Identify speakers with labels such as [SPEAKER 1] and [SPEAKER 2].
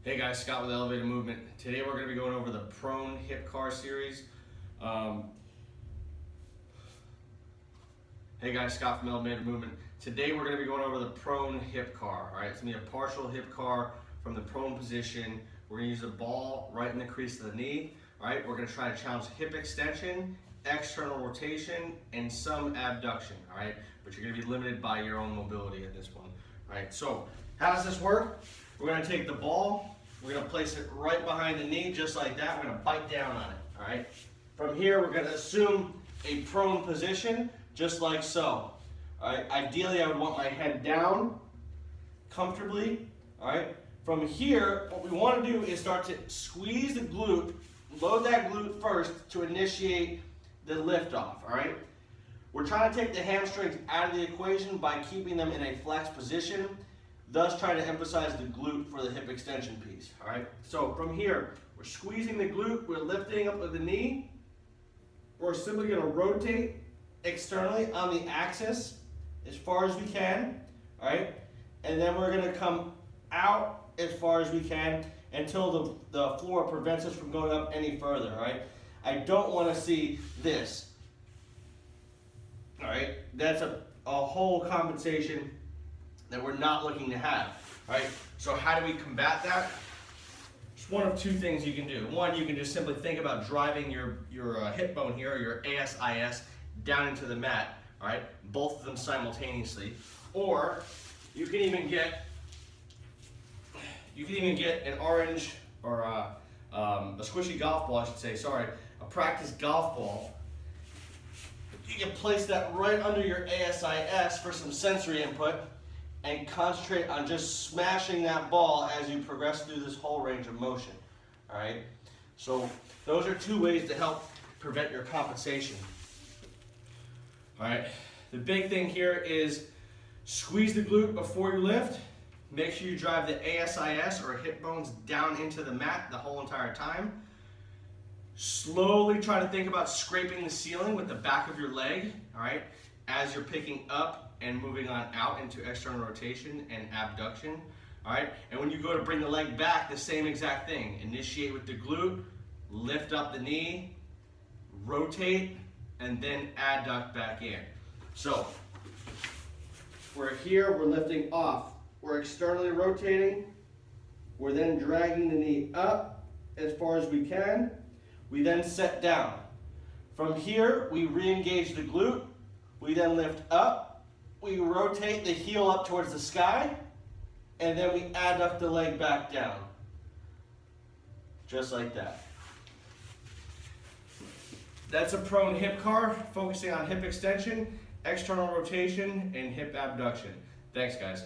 [SPEAKER 1] Hey guys, Scott with Elevated Movement. Today we're going to be going over the prone hip car series. Hey guys, Scott from Elevated Movement. Today we're going to be going over the prone hip car. All right, it's going to be a partial hip car from the prone position. We're going to use the ball right in the crease of the knee. All right, we're going to try to challenge hip extension, external rotation, and some abduction. All right, but you're going to be limited by your own mobility at this one. All right, so how does this work? We're going to take the ball, we're going to place it right behind the knee just like that. We're going to bite down on it, all right? From here, we're going to assume a prone position just like so, all right? Ideally, I would want my head down comfortably, all right? From here, what we want to do is start to squeeze the glute, load that glute first to initiate the lift off, all right? We're trying to take the hamstrings out of the equation by keeping them in a flex position, thus trying to emphasize the glute for the hip extension piece, all right? So from here, we're squeezing the glute, we're lifting up with the knee, we're simply gonna rotate externally on the axis as far as we can, all right? And then we're gonna come out as far as we can until the floor prevents us from going up any further, all right? I don't wanna see this, all right? That's a whole compensation that we're not looking to have, all right? So how do we combat that? It's one of two things you can do. One, you can just simply think about driving your hip bone here, or your ASIS, down into the mat, all right? Both of them simultaneously. Or you can even get an orange, or a squishy golf ball, I should say, sorry, a practice golf ball. You can place that right under your ASIS for some sensory input and concentrate on just smashing that ball as you progress through this whole range of motion, all right? So those are two ways to help prevent your compensation. All right, the big thing here is squeeze the glute before you lift. Make sure you drive the ASIS or hip bones down into the mat the whole entire time. Slowly try to think about scraping the ceiling with the back of your leg, all right, as you're picking up and moving on out into external rotation and abduction, all right? And when you go to bring the leg back, the same exact thing. Initiate with the glute, lift up the knee, rotate, and then adduct back in. So, we're here, we're lifting off. We're externally rotating. We're then dragging the knee up as far as we can. We then set down. From here, we re-engage the glute. We then lift up. We rotate the heel up towards the sky, and then we adduct the leg back down. Just like that. That's a prone hip car, focusing on hip extension, external rotation, and hip abduction. Thanks, guys.